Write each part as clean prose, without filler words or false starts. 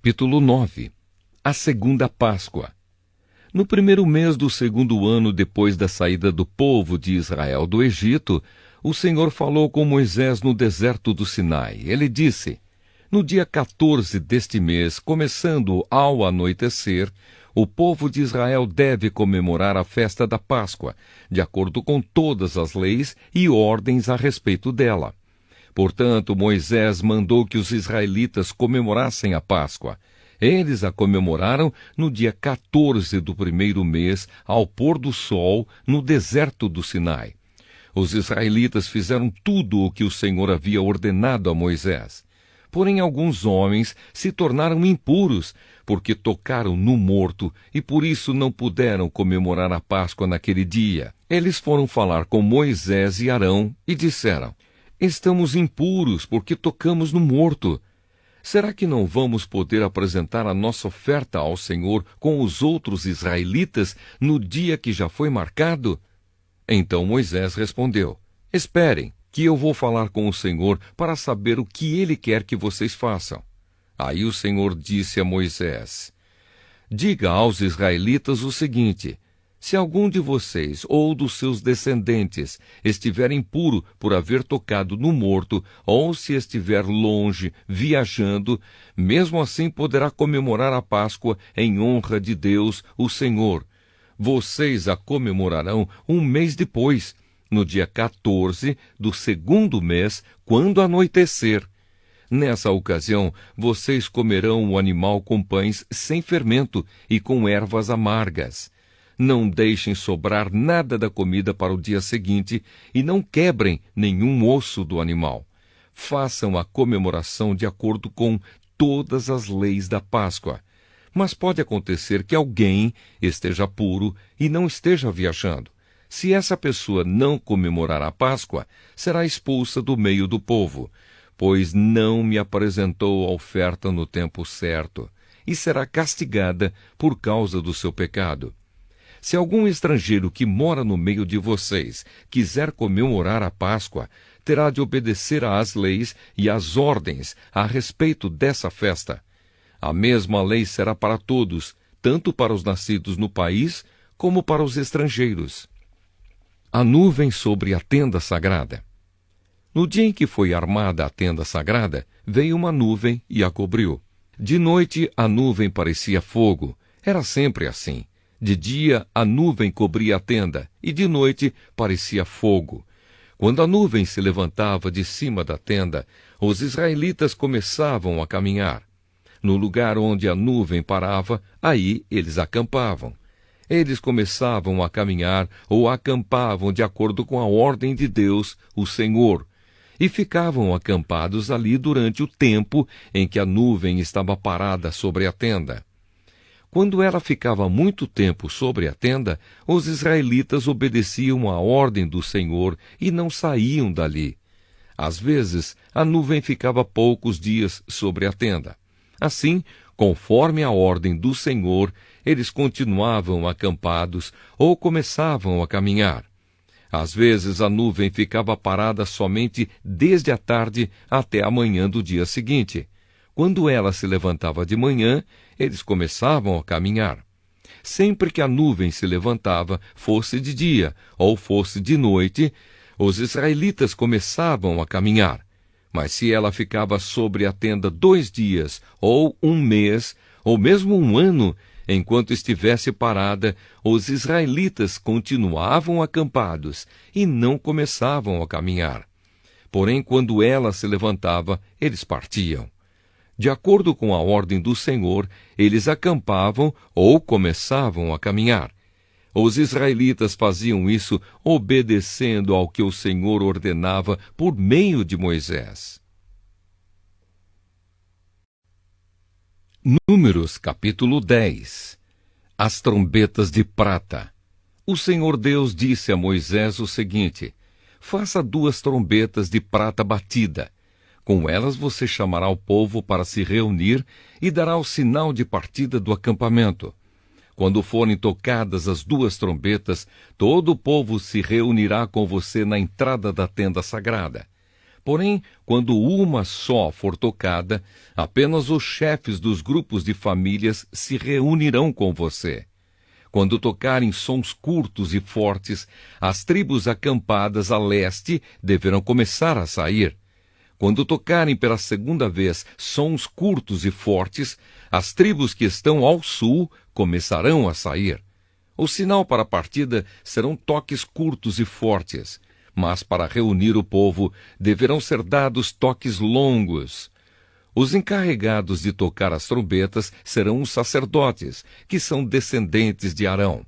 Capítulo 9. A segunda Páscoa. No primeiro mês do segundo ano depois da saída do povo de Israel do Egito, o Senhor falou com Moisés no deserto do Sinai. Ele disse: no dia 14 deste mês, começando ao anoitecer, o povo de Israel deve comemorar a festa da Páscoa, de acordo com todas as leis e ordens a respeito dela. Portanto, Moisés mandou que os israelitas comemorassem a Páscoa. Eles a comemoraram no dia 14 do primeiro mês, ao pôr do sol, no deserto do Sinai. Os israelitas fizeram tudo o que o Senhor havia ordenado a Moisés. Porém, alguns homens se tornaram impuros, porque tocaram no morto, e por isso não puderam comemorar a Páscoa naquele dia. Eles foram falar com Moisés e Arão e disseram: estamos impuros porque tocamos no morto. Será que não vamos poder apresentar a nossa oferta ao Senhor com os outros israelitas no dia que já foi marcado? Então Moisés respondeu: esperem, que eu vou falar com o Senhor para saber o que ele quer que vocês façam. Aí o Senhor disse a Moisés: diga aos israelitas o seguinte: se algum de vocês ou dos seus descendentes estiver impuro por haver tocado no morto, ou se estiver longe, viajando, mesmo assim poderá comemorar a Páscoa em honra de Deus, o Senhor. Vocês a comemorarão um mês depois, no dia 14 do segundo mês, quando anoitecer. Nessa ocasião, vocês comerão o animal com pães sem fermento e com ervas amargas. Não deixem sobrar nada da comida para o dia seguinte e não quebrem nenhum osso do animal. Façam a comemoração de acordo com todas as leis da Páscoa. Mas pode acontecer que alguém esteja puro e não esteja viajando. Se essa pessoa não comemorar a Páscoa, será expulsa do meio do povo, pois não me apresentou a oferta no tempo certo, e será castigada por causa do seu pecado. Se algum estrangeiro que mora no meio de vocês quiser comemorar a Páscoa, terá de obedecer às leis e às ordens a respeito dessa festa. A mesma lei será para todos, tanto para os nascidos no país como para os estrangeiros. A nuvem sobre a tenda sagrada. No dia em que foi armada a tenda sagrada, veio uma nuvem e a cobriu. De noite a nuvem parecia fogo. Era sempre assim. De dia a nuvem cobria a tenda, e de noite parecia fogo. Quando a nuvem se levantava de cima da tenda, os israelitas começavam a caminhar. No lugar onde a nuvem parava, aí eles acampavam. Eles começavam a caminhar ou acampavam de acordo com a ordem de Deus, o Senhor, e ficavam acampados ali durante o tempo em que a nuvem estava parada sobre a tenda. Quando ela ficava muito tempo sobre a tenda, os israelitas obedeciam à ordem do Senhor e não saíam dali. Às vezes, a nuvem ficava poucos dias sobre a tenda. Assim, conforme a ordem do Senhor, eles continuavam acampados ou começavam a caminhar. Às vezes, a nuvem ficava parada somente desde a tarde até a manhã do dia seguinte. Quando ela se levantava de manhã, eles começavam a caminhar. Sempre que a nuvem se levantava, fosse de dia ou fosse de noite, os israelitas começavam a caminhar. Mas se ela ficava sobre a tenda 2 dias, ou um mês, ou mesmo um ano, enquanto estivesse parada, os israelitas continuavam acampados e não começavam a caminhar. Porém, quando ela se levantava, eles partiam. De acordo com a ordem do Senhor, eles acampavam ou começavam a caminhar. Os israelitas faziam isso obedecendo ao que o Senhor ordenava por meio de Moisés. Números capítulo 10. As trombetas de prata. O Senhor Deus disse a Moisés o seguinte: faça 2 trombetas de prata batida. Com elas você chamará o povo para se reunir e dará o sinal de partida do acampamento. Quando forem tocadas as 2 trombetas, todo o povo se reunirá com você na entrada da tenda sagrada. Porém, quando uma só for tocada, apenas os chefes dos grupos de famílias se reunirão com você. Quando tocarem sons curtos e fortes, as tribos acampadas a leste deverão começar a sair. Quando tocarem pela segunda vez sons curtos e fortes, as tribos que estão ao sul começarão a sair. O sinal para a partida serão toques curtos e fortes, mas para reunir o povo deverão ser dados toques longos. Os encarregados de tocar as trombetas serão os sacerdotes, que são descendentes de Arão.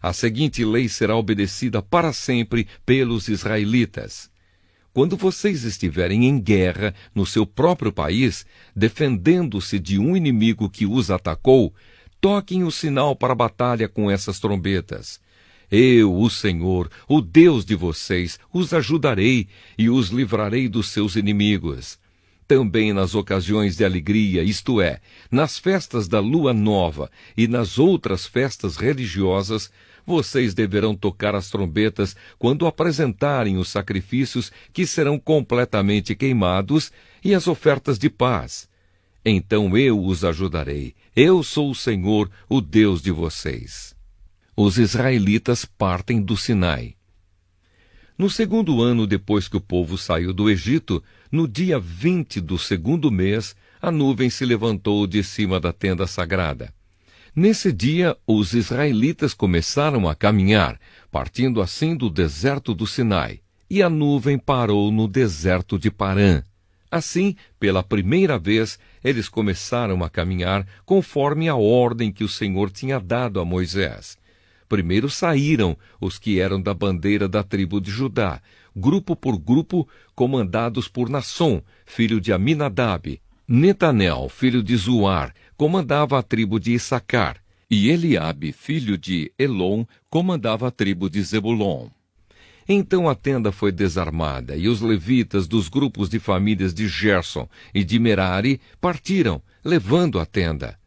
A seguinte lei será obedecida para sempre pelos israelitas. Quando vocês estiverem em guerra no seu próprio país, defendendo-se de um inimigo que os atacou, toquem o sinal para a batalha com essas trombetas. Eu, o Senhor, o Deus de vocês, os ajudarei e os livrarei dos seus inimigos. Também nas ocasiões de alegria, isto é, nas festas da lua nova e nas outras festas religiosas, vocês deverão tocar as trombetas quando apresentarem os sacrifícios que serão completamente queimados e as ofertas de paz. Então eu os ajudarei. Eu sou o Senhor, o Deus de vocês. Os israelitas partem do Sinai. No segundo ano depois que o povo saiu do Egito, no dia 20 do segundo mês, a nuvem se levantou de cima da tenda sagrada. Nesse dia, os israelitas começaram a caminhar, partindo assim do deserto do Sinai, e a nuvem parou no deserto de Parã. Assim, pela primeira vez, eles começaram a caminhar conforme a ordem que o Senhor tinha dado a Moisés. Primeiro saíram os que eram da bandeira da tribo de Judá, grupo por grupo, comandados por Nasson, filho de Aminadab. Netanel, filho de Zuar, comandava a tribo de Issacar, e Eliabe, filho de Elon, comandava a tribo de Zebulon. Então a tenda foi desarmada, e os levitas dos grupos de famílias de Gerson e de Merari partiram, levando a tenda.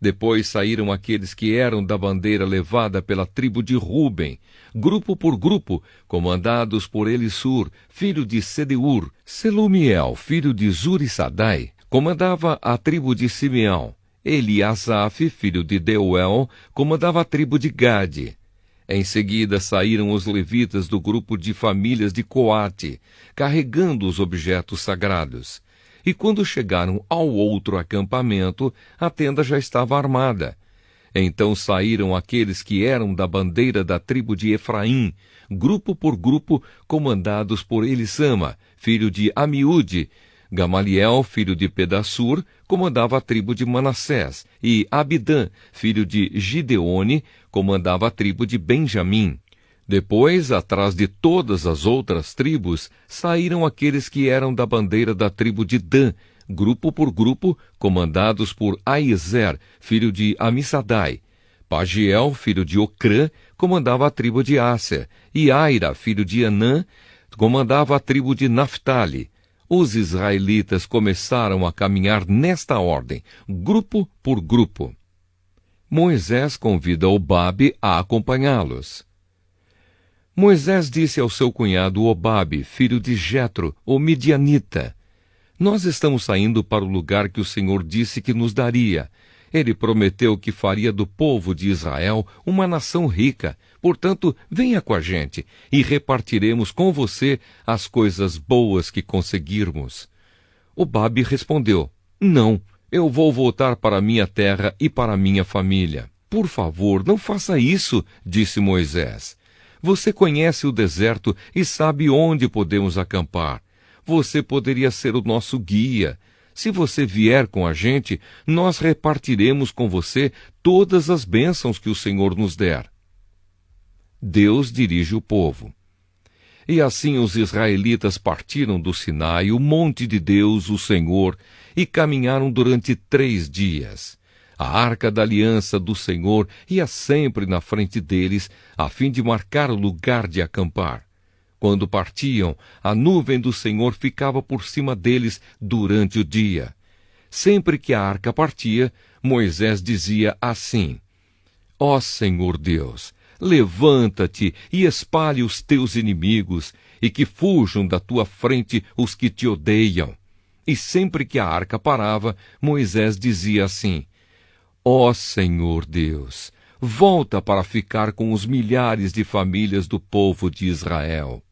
Depois saíram aqueles que eram da bandeira levada pela tribo de Ruben, grupo por grupo, comandados por Elissur, filho de Sedeur. Selumiel, filho de Zurissadai, comandava a tribo de Simeão. Eliasaf, filho de Deuel, comandava a tribo de Gade. Em seguida saíram os levitas do grupo de famílias de Coate, carregando os objetos sagrados. E quando chegaram ao outro acampamento, a tenda já estava armada. Então saíram aqueles que eram da bandeira da tribo de Efraim, grupo por grupo, comandados por Elissama, filho de Amiúde. Gamaliel, filho de Pedassur, comandava a tribo de Manassés, e Abidã, filho de Gideone, comandava a tribo de Benjamim. Depois, atrás de todas as outras tribos, saíram aqueles que eram da bandeira da tribo de Dan, grupo por grupo, comandados por Aiezer, filho de Amissadai. Pagiel, filho de Ocrã, comandava a tribo de Asser, e Aira, filho de Anã, comandava a tribo de Naphtali. Os israelitas começaram a caminhar nesta ordem, grupo por grupo. Moisés convida Obabe a acompanhá-los. Moisés disse ao seu cunhado Obabe, filho de Jetro, o midianita: Nós estamos saindo para o lugar que o Senhor disse que nos daria. Ele prometeu que faria do povo de Israel uma nação rica. Portanto, venha com a gente e repartiremos com você as coisas boas que conseguirmos. Obabe respondeu: Não, eu vou voltar para minha terra e para minha família. Por favor, não faça isso, disse Moisés. Você conhece o deserto e sabe onde podemos acampar. Você poderia ser o nosso guia. Se você vier com a gente, nós repartiremos com você todas as bênçãos que o Senhor nos der. Deus dirige o povo. E assim os israelitas partiram do Sinai, o monte de Deus, o Senhor, e caminharam durante 3 dias. A arca da aliança do Senhor ia sempre na frente deles, a fim de marcar o lugar de acampar. Quando partiam, a nuvem do Senhor ficava por cima deles durante o dia. Sempre que a arca partia, Moisés dizia assim: Ó Senhor Deus, levanta-te e espalhe os teus inimigos, e que fujam da tua frente os que te odeiam. E sempre que a arca parava, Moisés dizia assim: Ó Senhor Deus, volta para ficar com os milhares de famílias do povo de Israel.